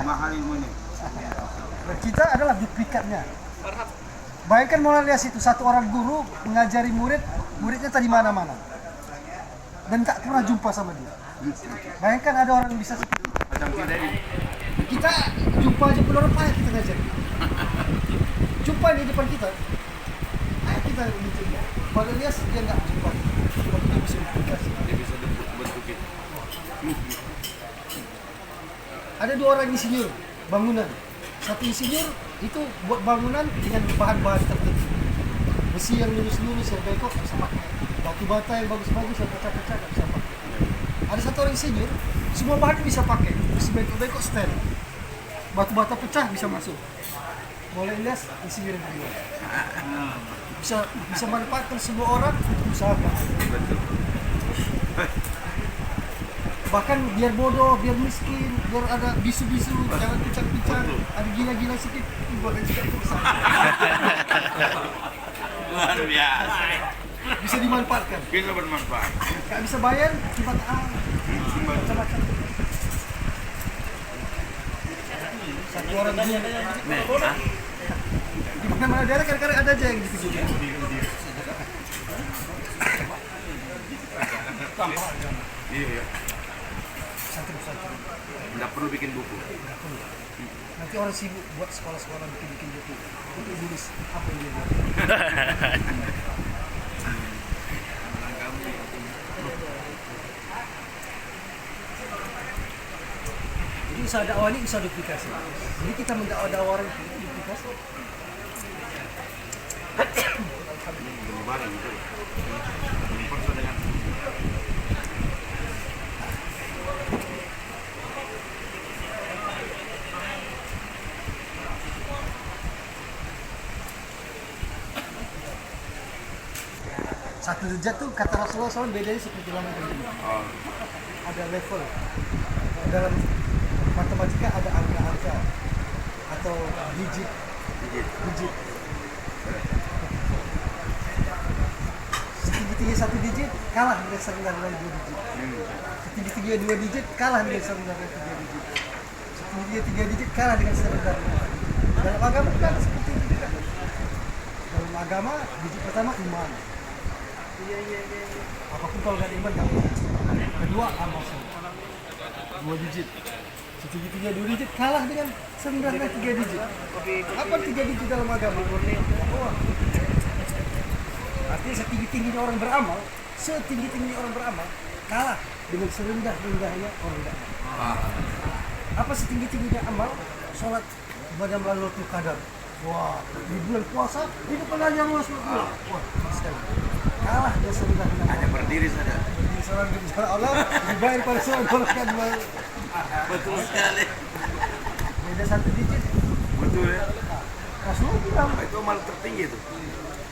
mahal ilmunya. Dan kita adalah duplikatnya. Bayangkan Mualias itu satu orang guru mengajari muridnya tadi mana-mana. Dan tak pernah jumpa sama dia. Bayangkan ada orang bisa seperti itu. Macam tidak ini. Kita jumpa aja pun orang payah kita ngajari. Jumpa di depan kita. Kita bikin dia. Mualias dia nggak jumpa. Tapi dia bisa duplikasi. Dia bisa bentuk itu. Ada dua orang insinyur bangunan. Satu insinyur itu buat bangunan dengan bahan-bahan tertentu. Besi yang lurus-lurus, yang bengkok bisa pakai. Batu bata yang bagus-bagus, yang pecah-pecah bisa pakai. Ada satu orang insinyur, semua bahan bisa pakai. Besi bengkok-bengkok stand. Batu bata pecah bisa masuk. Mualias insinyur yang kedua. Bisa manfaatkan semua orang untuk usaha. Bahkan biar bodoh, biar miskin, biar ada bisu-bisu, jangan pincang-pincang, ada gila-gila sedikit, buatkan juga bisa. Luar biasa. Bisa dimanfaatkan. Bisa bermanfaat. Gak bisa bayar, cuma macam-macam. Satu orang guru. Di mana-mana daerah kadang-kadang ada aja yang gitu. Iya. Santri-santri. Tidak perlu bikin buku. Nanti orang sibuk buat sekolah-sekolah bikin buku untuk tulis apa yang dia buat. Jadi usaha dakwah ini usaha duplikasi. Jadi kita mendakwah orang itu duplikasi. Penyebaran itu. Mempersa dengan satu derajat tuh kata Rasulullah SAW bedanya seperti langit dan bumi. Ada level. Dalam matematika ada angka-angka atau digit. Setinggi-tinggi satu digit kalah dengan serendah-rendah dua digit. Setinggi-tinggi dua digit kalah dengan serendah-rendah tiga digit. Setinggi tiga digit kalah dengan serendah-rendah. Dalam agama kan seperti itu juga. Dalam agama digit pertama iman. Apapun kalau nggak ada iman nggak boleh. Kedua amal soleh. Dua digit. Setinggi-tinggi dua digit kalah dengan serendah-rendah tiga digit. Apa tiga digit dalam agama? Oh. Artinya setinggi-tingginya orang beramal kalah dengan serendah-rendahnya orang tidak amal. Apa setinggi-tingginya amal? Sholat ibadah Lailatul Qadar. Wah, di bulan puasa di depan hanya luas berbulan. Wah, sekali. Kalah dengan serendah-rendahnya. hanya berdiri saja. Berdiri salat di jalan Allah dibayar pada sholat golongan dua. Betul sekali. Beda satu digit. Betul ya. Rasulullah bilang. Itu amal tertinggi itu.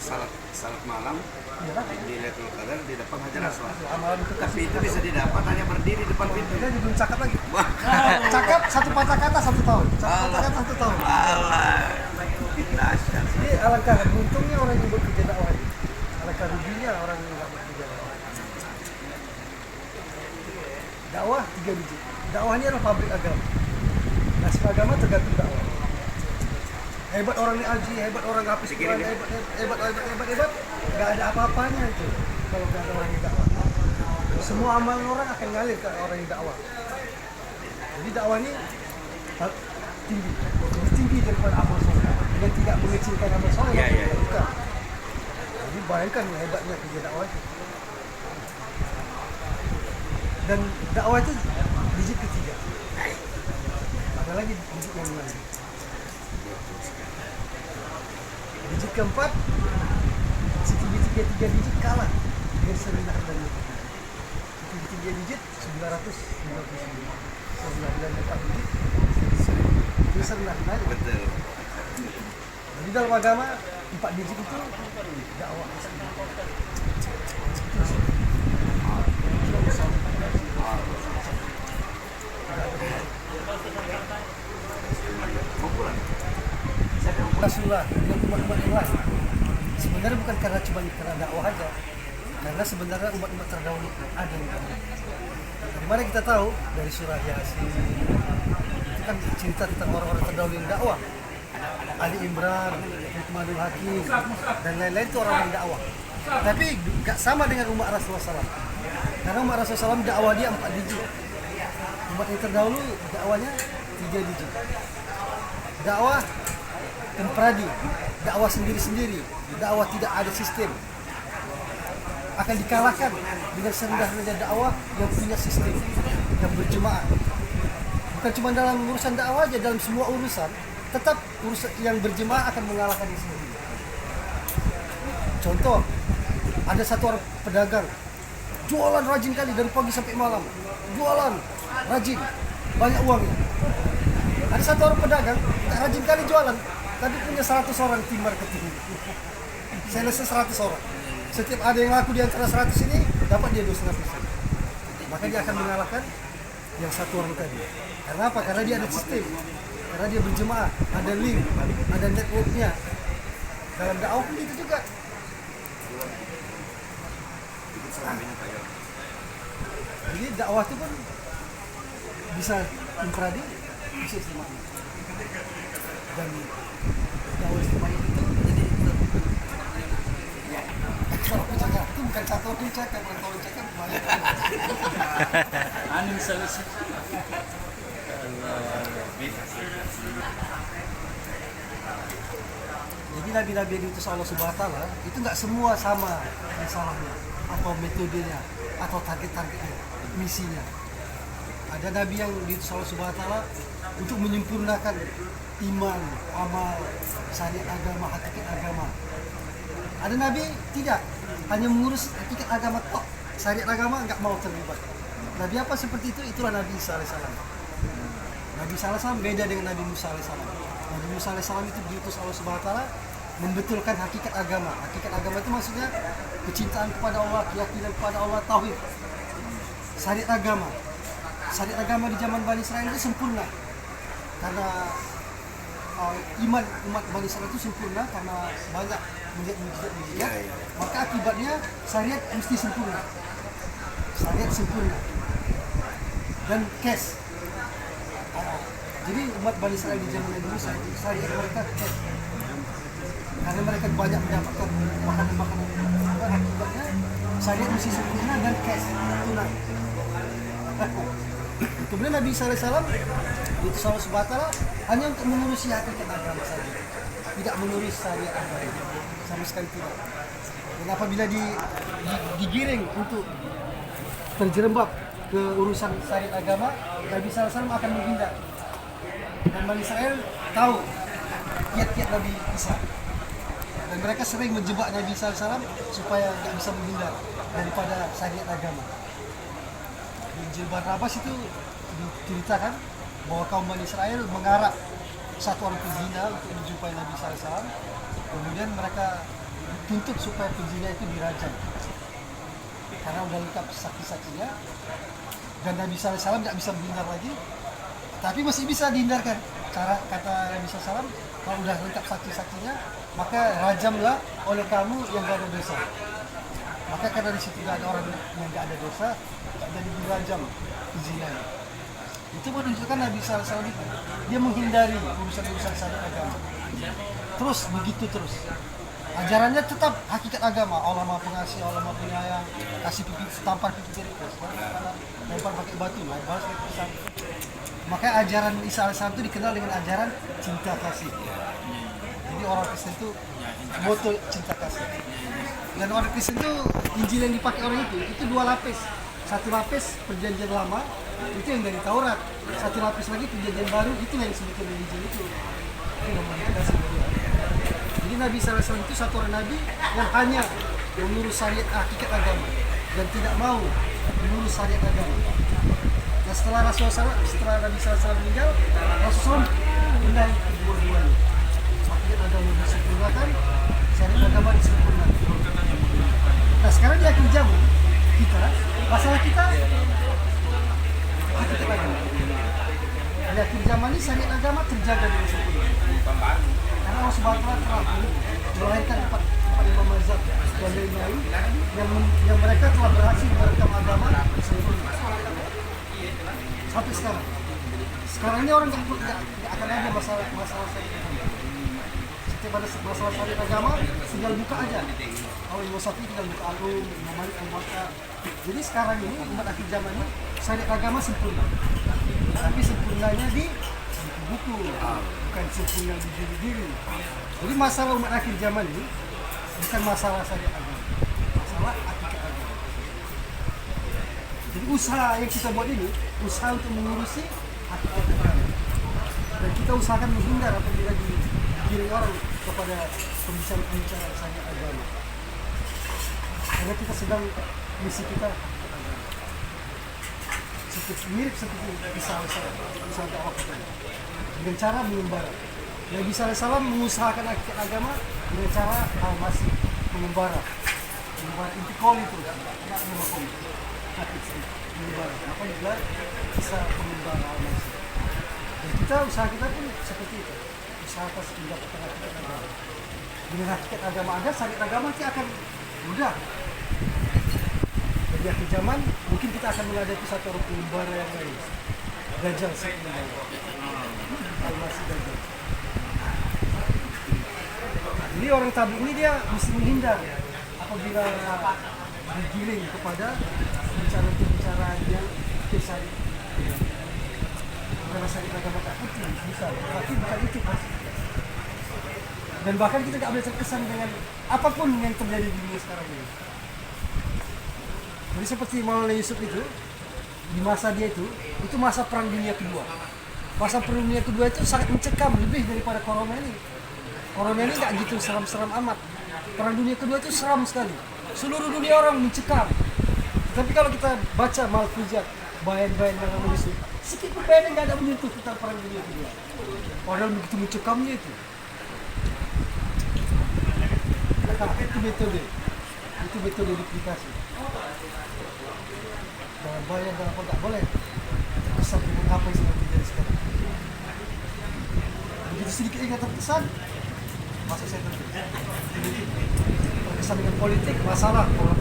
Salat malam di Lailatul Qadar di depan Hajar Aswad. Amalan itu Tapi itu bisa didapat hanya berdiri depan pintu. dia belum cakap lagi. Cakap satu patah kata 1 tahun. Satu patah kata 1 tahun. Allah. Dahsyat. Jadi alangkah beruntungnya orang yang bekerja dakwah ini. Alangkah ruginya orang yang tidak bekerja dakwah. Dakwah 3 biji. Dakwah ini adalah pabrik agama. Nasib agama tergantung dakwah. Hebat orang ini aji, hebat orang hafis Quran, hebat. Gak ada apa-apanya itu kalau gak ada orang yang dakwah. Semua amalan orang akan ngalir ke orang yang dakwah. Jadi dakwah ini tinggi, lebih tinggi daripada amal soleh. Yang tidak mengecilkan amal soleh, bukan. Jadi bayangkan hebatnya kerja dakwah itu. Dan dakwah itu digit ketiga. Ada lagi digit yang lain. Digit keempat, setinggi 3 digit kalah dengan serendah-rendahnya. Setinggi 3 digit 999. Serendah-rendahnya 4 digit 1000. Itu serendah-rendahnya. Betul. Jadi dalam agama 4 digit itu dakwah. Rasulullah dengan umat-umat yang lain sebenarnya bukan karena dakwah aja, karena sebenarnya umat-umat terdahulu ada yang Dimana kita tahu dari surah Yasin itu kan cerita tentang orang-orang terdahulu yang dakwah. Ali Imran, Luqmanul Hakim, dan lain-lain itu orang-orang dakwah. Tapi gak sama dengan umat Rasulullah SAW. Karena umat Rasulullah SAW dakwah dia 4 digit. Umat yang terdahulu dakwahnya 3 digit. Dakwah tempradi, dakwah sendiri-sendiri, dakwah tidak ada sistem. Akan dikalahkan dengan serendah-rendah dakwah yang punya sistem, yang berjemaah. Bukan cuma dalam urusan dakwah aja, dalam semua urusan, tetap urusan yang berjemaah akan mengalahkan yang sendiri. Contoh, ada satu orang pedagang, jualan rajin kali dari pagi sampai malam, jualan rajin, banyak uangnya. Ada satu orang pedagang, rajin kali jualan, tapi punya 100 orang tim marketing. Salesnya 100 orang. Setiap ada yang laku di antara 100 ini, dapat dia 2,5%. Maka dia akan mengalahkan yang satu orang tadi. Karena apa? Karena dia ada sistem. Karena dia berjemaah, ada link, ada networknya. Dalam dakwah pun itu juga. Jadi dakwah itu pun bisa infradi, bisa istimai. Dan dakwah istimai itu jadi kalau aku cakap itu bukan satu aku cakap, kalau cakap banyak. Anin selesai. Jadi nabi-nabi yang diutus Allah Subhanahu wa taala itu nggak semua sama masalahnya atau metodenya atau target-targetnya, misinya. Ada nabi yang diutus Allah Subhanahu wa taala untuk menyempurnakan iman, amal, syariat agama, hakikat agama. Ada nabi tidak, hanya mengurus hakikat agama tok, syariat agama nggak mau terlibat. Nabi apa seperti itu? Itulah Nabi Isa alaihissalam. Nabi Isa alaihissalam beda dengan Nabi Musa alaihissalam. Nabi Musa alaihissalam itu diutus Allah Subhanahu wa taala membetulkan hakikat agama. Hakikat agama itu maksudnya kecintaan kepada Allah, keyakinan kepada Allah, tauhid. Syariat agama. Syariat agama di zaman Bani Israel itu sempurna. Karena iman umat Bani Israel itu sempurna karena banyak melihat mujizat. Maka akibatnya syariat mesti sempurna. Syariat sempurna. Dan cash. Jadi umat Bani Israel di zaman Nabi Musa itu syariat mereka cash. Karena mereka banyak mendapatkan makanan-makanan, akibatnya syariat mesti sempurna dan cash tunai. Kemudian Nabi Isa alaihissalam itu Allah Subhanahu wa taala hanya untuk mengurusi hakikat agama saja, tidak mengurus syariat agama sama sekali tidak. Dan apabila digiring untuk terjerembab ke urusan syariat agama, Nabi Isa alaihissalam akan menghindar. Dan Bani Israel tahu kiat-kiat Nabi Isa. Dan mereka sering menjebak Nabi Isa alaihissalam supaya tidak bisa menghindar daripada syariat agama. Di Injil Barnabas itu diceritakan bahwa kaum Bani Israel mengarak satu orang pezina untuk menjumpai Nabi Isa alaihissalam. Kemudian mereka tuntut supaya pezina itu dirajam karena sudah lengkap saksi-saksinya. Dan Nabi Isa alaihissalam tidak bisa menghindar lagi, tapi masih bisa dihindarkan. Cara kata Nabi Isa alaihissalam, kalau sudah lengkap saksi-saksinya, maka rajamlah oleh kamu yang tidak ada dosa. Maka karena di situ tidak ada orang yang tidak ada dosa, jadi dirajam zina. Itu menunjukkan Nabi Isa alaihissalam itu dia menghindari urusan-urusan syariat agama. Terus begitu terus. Ajarannya tetap hakikat agama. Allah Maha Pengasih, Allah Maha Penyayang, kasih pipi, tampar pipi jari, lempar pakai batu, balas pakai pisang. Maka ajaran Isa alaihissalam itu dikenal dengan ajaran cinta kasih. Jadi orang Kristen itu moto cinta kasih. Dan orang Kristen itu Injil yang dipakai orang itu 2 lapis. Satu lapis perjanjian lama, itu yang dari Taurat. Satu lapis lagi perjanjian baru, itu yang disebutkan dari Injil itu. Itu namanya kasih. Jadi Nabi SAW itu satu orang Nabi yang hanya mengurus syariat hakikat agama dan tidak mau mengurus syariat agama. Nah setelah Nabi SAW meninggal, Rasulullah pindah kedua-duanya. Hakikat agama disempurnakan, syariat agama disempurnakan. Nah sekarang di akhir zaman kita, masalah kita hakikat agama. Di akhir zaman ini syariat agama terjaga dengan sempurna. Karena Allah Subhanahu wa taala telah melahirkan 4 imam mazhab dan lain-lain yang mereka telah berhasil merekam agama sempurna. Sampai sekarang. Sekarang ini orang nggak akan ada masalah syariat. Setiap ada masalah syariat agama, tinggal buka aja. Kalau Imam Syafi'i tinggal buka Al-Um, Imam Malik Al-Muwatta. Jadi sekarang ini umat akhir zaman ini syariat agama sempurna. Tapi sempurnanya di buku, bukan sempurna di diri. Jadi masalah umat akhir zaman ini bukan masalah syariat agama, masalah akidah agama. Jadi usaha yang kita buat ini, usaha untuk mengurusi akidah agama. Dan kita usahakan menghindar apabila digiring orang kepada pembicara-pembicara syariat agama. Karena kita sedang misi kita mirip seperti usaha dakwah kita dengan cara mengembara. Yang bisa salam mengusahakan akidah agama dengan cara masih mengembara intikol itu tidak memakom mengembara apa juga bisa mengembara masih. Dan kita usaha kita pun seperti itu, usaha atas mendapatkan akidah agama. Dengan akidah agama ada, syariat agama nanti akan mudah. Di akhir zaman mungkin kita akan menghadapi satu orang pengembara yang lain, Dajjal masih Dajjal. Jadi orang tabligh ini dia mesti menghindar apabila digiring kepada pembicaraan yang syari. Karena syariat agama tak putih, tapi bukan itu pasti. Dan bahkan kita tidak boleh terkesan dengan apapun yang terjadi di dunia sekarang ini. Jadi seperti Maulana Yusuf itu, di masa dia itu masa Perang Dunia Kedua. Masa Perang Dunia Kedua itu sangat mencekam lebih daripada corona ini. Corona ini nggak gitu seram-seram amat. Perang Dunia Kedua itu seram sekali. Seluruh dunia orang mencekam. Tapi kalau kita baca Malfuzat, bayan-bayan Maulana Yusuf, sedikit pun bayan nggak ada menyentuh tentang Perang Dunia Kedua. Padahal begitu mencekamnya itu. Nah, itu metode duplikasi. Dalam bayar dan apa nggak boleh terkesan dengan apa yang sedang terjadi sekarang. Begitu sedikit yang terkesan, masa saya terkesan dengan politik masalah, kalau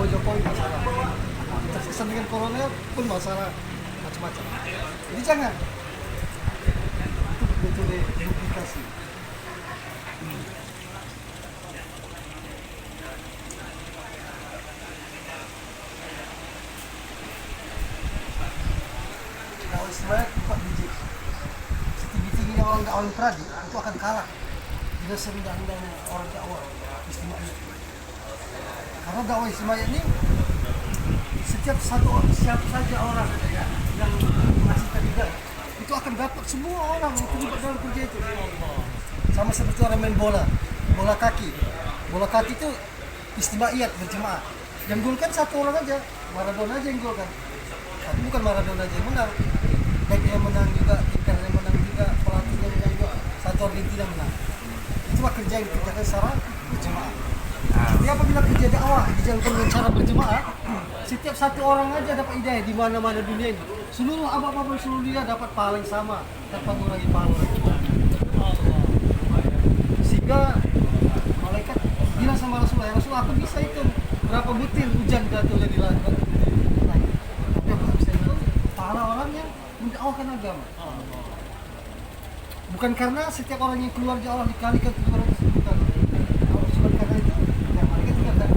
Jokowi masalah, terkesan dengan kolonel pun masalah, macam-macam. Jadi jangan, itu metode duplikasi. Sebenarnya 4 biji setinggi-tingginya orang dakwah infradi itu akan kalah dengan serendah-rendahnya orang dakwah istimewa. Karena dakwah istimewa ini siapa saja orang yang menghasilkan hidayah itu akan dapat, semua orang yang terlibat dalam kerja itu. Sama seperti orang main bola kaki itu istimewaiyat berjemaah. Yang gol kan satu orang aja, Maradona aja yang gol kan. Tapi bukan Maradona aja yang menang. Baik yang menang juga, ikan yang menang juga, pelatihnya menang juga, satu orang tidak menang. Itu kerja yang dikerjakan secara berjemaah. Jadi apabila kerja dakwah dijalankan dengan cara berjemaah, setiap satu orang aja dapat hidayah di mana-mana dunia ini. Seluruh abad-abad seluruh dunia dapat pahala yang sama, dapat mengurangi pahala. Sehingga malaikat bilang sama Rasulullah, Rasulullah aku bisa hitung berapa butir hujan jatuh dari langit. Tapi aku bisa hitung pahala orang yang mendakwahkan agama. Bukan karena setiap orang yang keluar dari Allah dikalikan 700 kali. Kalau cuma karena itu, ya mereka tidak.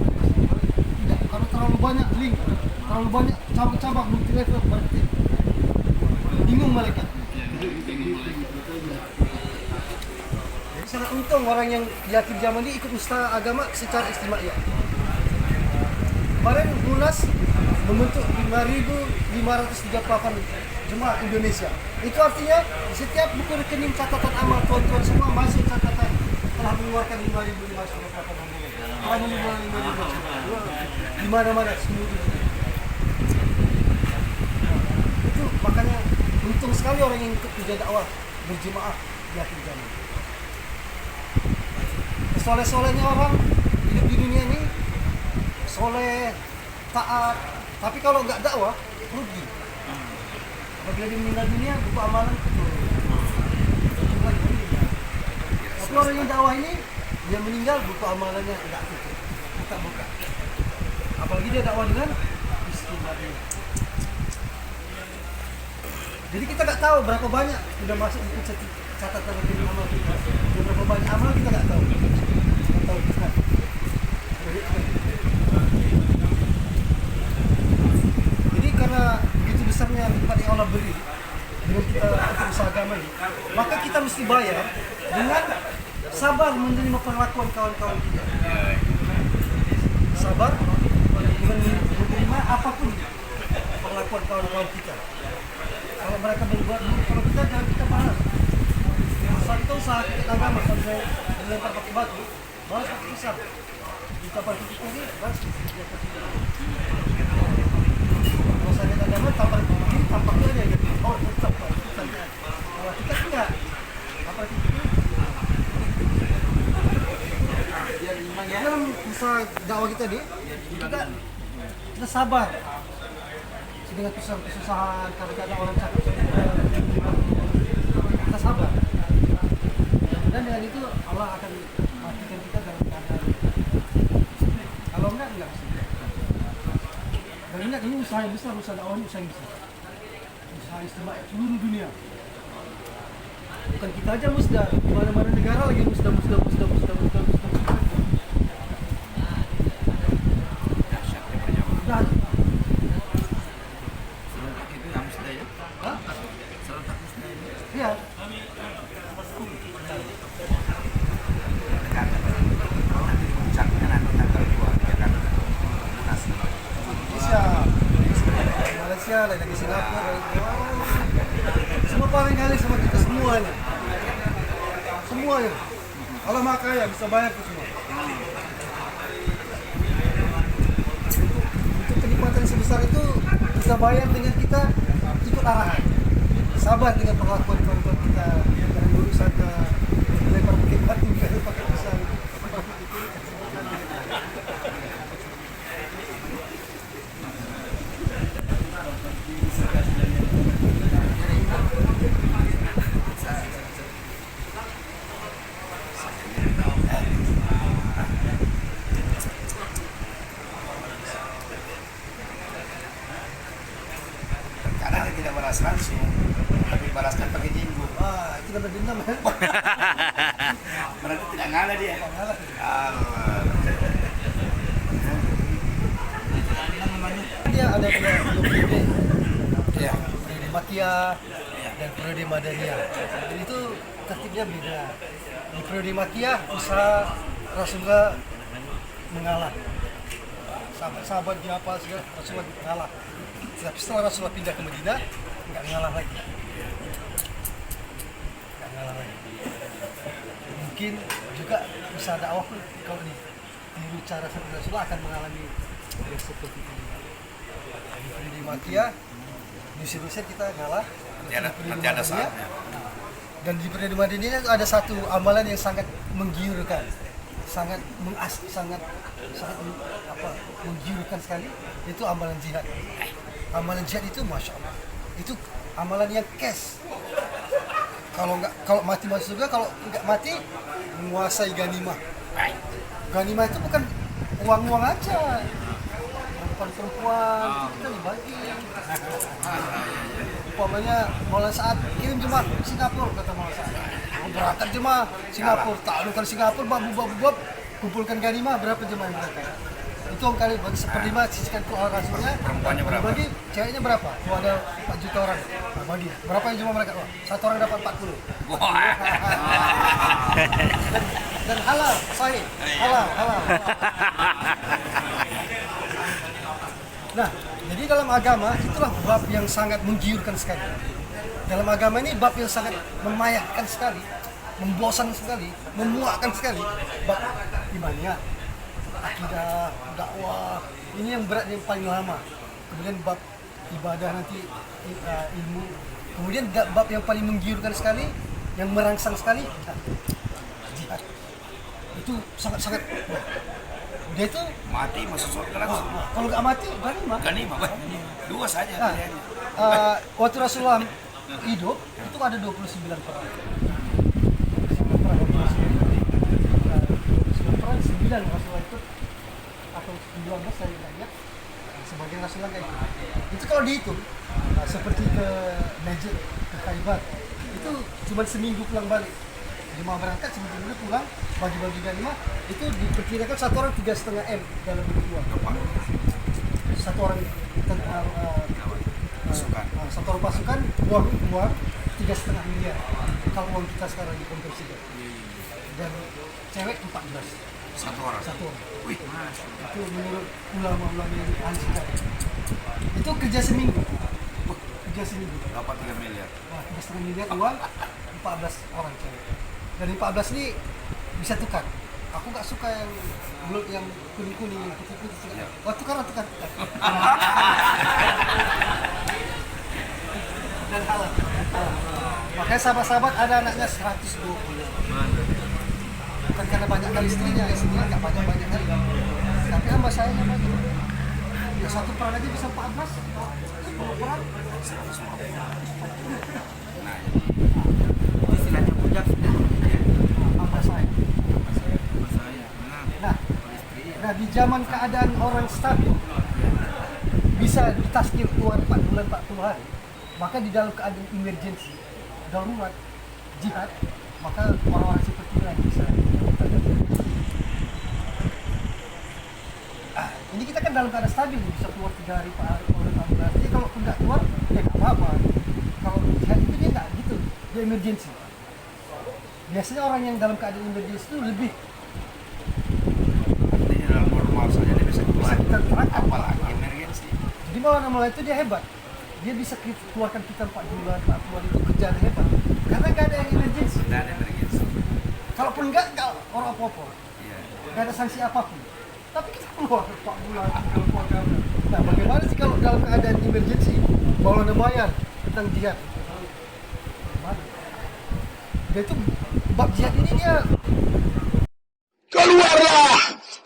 Kalau terlalu banyak link, terlalu banyak cabang-cabang multi level berarti bingung mereka. Jadi sangat untung orang yang di akhir zaman ini ikut usaha agama secara istimewa. Kemarin Munas membentuk 5.538 jemaah Indonesia. Itu artinya setiap buku rekening catatan amal tuan-tuan semua masuk catatan telah mengeluarkan 5.538 amal. Telah mengeluarkan 5.538 di mana-mana seluruh dunia. Itu makanya untung sekali orang yang ikut kerja dakwah berjemaah di akhir zaman. Soleh-solehnya orang hidup di dunia ini soleh, taat, tapi kalau nggak dakwah rugi. Apabila dia meninggal dunia, buku amalan turun. Tapi orang yang dakwah ini, dia meninggal, buku amalannya tidak tutup, buka. Apalagi dia dakwah dengan istimewa. Jadi kita nggak tahu berapa banyak sudah masuk di catatan rekening amal kita. Dan berapa banyak amal kita nggak tahu. Nggak tahu kita. Jadi karena begitu besarnya nikmat yang Allah beri dengan kita berusaha agama ini, maka kita mesti bayar dengan sabar menerima perlakuan kawan-kawan kita. Sabar dengan menerima apapun perlakuan kawan-kawan kita. Kalau mereka berbuat buruk kalau kita, jangan kita balas. Saat itu usaha agama sampai dilempar pakai batu, balas pakai pisau. Kita pakai kita ini, balas dia pakai pisau. Kalau sakit agama tampar begini, tampaknya dia gitu. Oh, tetap Pak. Kalau kita enggak. Apa itu? Dalam usaha dakwah kita nih, kita sabar. Dengan kesusahan, kadang-kadang orang cakap kita sabar. Dan dengan itu Allah akan matikan kita dalam keadaan. Kalau enggak sih. Dan ingat ini usaha yang besar, usaha dakwah ini usaha yang besar. Usaha istimewa seluruh dunia. Bukan kita aja musda, di mana-mana negara lagi musda. Dan iya. Malaysia, lagi Singapura, semua paling kali sama kita semuanya. Allah Maha Kaya bisa bayar itu semua. Untuk kenikmatan sebesar itu bisa bayar dengan kita ikut arahan. Sabar dengan perlakuan kawan-kawan kita yang berusaha ke lempar pakai batu, pakai pisau. Karena dia tidak balas langsung, tapi balaskan pakai jenggot. Itu dapat dendam ya. Berarti tidak ngalah dia. Ngalah. Dia ada dua periode. Ya, periode Makkiyah dan periode Madaniyah. Jadi itu tertibnya beda. Di periode Makkiyah usaha Rasulullah mengalah. Sahabat dia apa segala Rasulullah mengalah. Tapi setelah Rasulullah pindah ke Madinah, nggak ngalah lagi. Mungkin juga bisa dakwah pun kalau ditiru cara seperti Rasulullah akan mengalami yang seperti ini. Di periode Makkiyah, Indonesia kita ngalah. Nanti ada saatnya. Dan di periode Madaniyah ada satu amalan yang sangat menggiurkan, sangat menggiurkan sekali, itu amalan jihad. Amalan jihad itu masya Allah, itu amalan yang cash. Kalau mati masuk surga, kalau nggak mati menguasai ganimah. Ganimah itu bukan uang aja, perempuan kita dibagi. Umpamanya Maulana Saad kirim jemaah Singapura, kata Maulana Saad. Berangkat jemaah Singapura, taklukan Singapura, bab, kumpulkan ganimah, berapa jemaah yang mereka? Itu orang kali bagi 1/5 sisihkan ke orang rasulnya. Perempuannya berapa? Bagi ceweknya berapa? Kalau ada 4 juta orang, nah, bagi berapa yang jemaah mereka? Satu orang dapat 40. Dan halal, sahih, halal. Nah, jadi dalam agama itulah bab yang sangat menggiurkan sekali. Dalam agama ini bab yang sangat memayahkan sekali, membosankan sekali, memuakkan sekali. Bab imannya, akidah, dakwah, ini yang berat yang paling lama. Kemudian bab ibadah nanti ilmu. Kemudian bab yang paling menggiurkan sekali, yang merangsang sekali, jihad. Itu sangat-sangat. Dia itu Mati masuk surga langsung. kalau nggak mati, ganimah. Dua saja Nah, pilihannya. waktu Rasulullah hidup, itu ada 29 perang. 29 perang, 9 Rasulullah itu, atau 19 saya tidak ingat. Sebagian Rasulullah kayak gitu. Itu kalau dihitung, seperti ke Najib, ke Khaybar, itu cuma seminggu pulang balik. Jemaah berangkat seminggu pulang, bagi-bagi ganimah, itu diperkirakan satu orang 3,5 M dalam bentuk uang. Satu orang Pasukan. satu orang pasukan uang 3,5 miliar. Kalau uang kita sekarang dikonversikan. Dan cewek 14. Satu orang. Wih, mas. Itu menurut ulama-ulama yang ahli sejarah. Itu kerja seminggu. Dapat 3 miliar. 3,5 miliar uang 14 orang cewek. Dan 14 ini bisa tukar. Aku nggak suka yang kuning-kuning, yang putih-putih. Ya. Oh, tukar. Dan halal. Makanya sahabat-sahabat ada anaknya 120. Bukan karena banyak kali istrinya nggak banyak kali. Tapi hamba saya yang banyak. Ya satu perang aja bisa 14. 10 perang. Nah, istilahnya bujang. Hamba saya. Nah, di zaman keadaan orang stabil, bisa ditaskir keluar 4 bulan 40 hari. Maka di dalam keadaan emergency, darurat, jihad, maka orang-orang seperti ini yang bisa. Ini kita kan dalam keadaan stabil, bisa keluar 3 hari, 4 hari, 4 hari. Jadi kalau nggak keluar, ya nggak apa-apa. Kalau jihad itu dia nggak gitu, dia emergency. Biasanya orang yang dalam keadaan emergency itu lebih Dalam normal saja dia bisa keluar. bisa kita terangkat. Apalagi emergensi. Jadi Maulana itu dia hebat. Dia bisa keluarkan kita 4 bulan, 4 bulan itu kerjaan hebat. Karena nggak ada yang emergency. Tidak ada emergensi. Kalaupun nggak orang apa-apa. Iya. Nggak ada sanksi apapun. Tapi kita keluar 4 bulan, keluarga. Nah, bagaimana sih kalau dalam keadaan emergency Maulana bayar tentang jihad? Bagaimana? Dia itu bab jihad ini dia Keluarlah,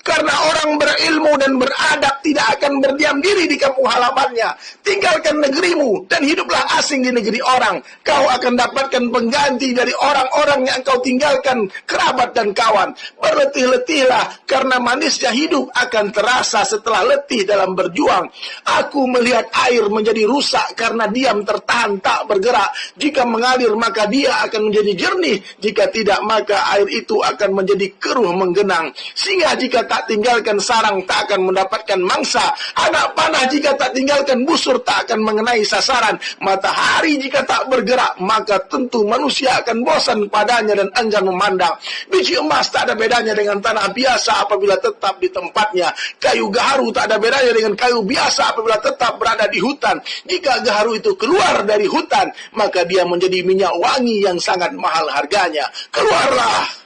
karena orang berilmu dan beradab tidak akan berdiam diri di kampung halamannya. Tinggalkan negerimu dan hiduplah asing di negeri orang. Kau akan dapatkan pengganti dari orang-orang yang kau tinggalkan, kerabat dan kawan. Berletih-letihlah, karena manisnya hidup akan terasa setelah letih dalam berjuang. Aku melihat air menjadi rusak karena diam tertahan tak bergerak. Jika mengalir maka dia akan menjadi jernih. Jika tidak maka air itu akan menjadi keruh menggenang. Singa jika tak tinggalkan sarang tak akan mendapatkan mangsa. Anak panah jika tak tinggalkan busur tak akan mengenai sasaran. Matahari jika tak bergerak maka tentu manusia akan bosan padanya dan enggan memandang. Biji emas tak ada bedanya dengan tanah biasa apabila tetap di tempatnya. Kayu gaharu tak ada bedanya dengan kayu biasa apabila tetap berada di hutan. Jika gaharu itu keluar dari hutan maka dia menjadi minyak wangi yang sangat mahal harganya. Keluarlah.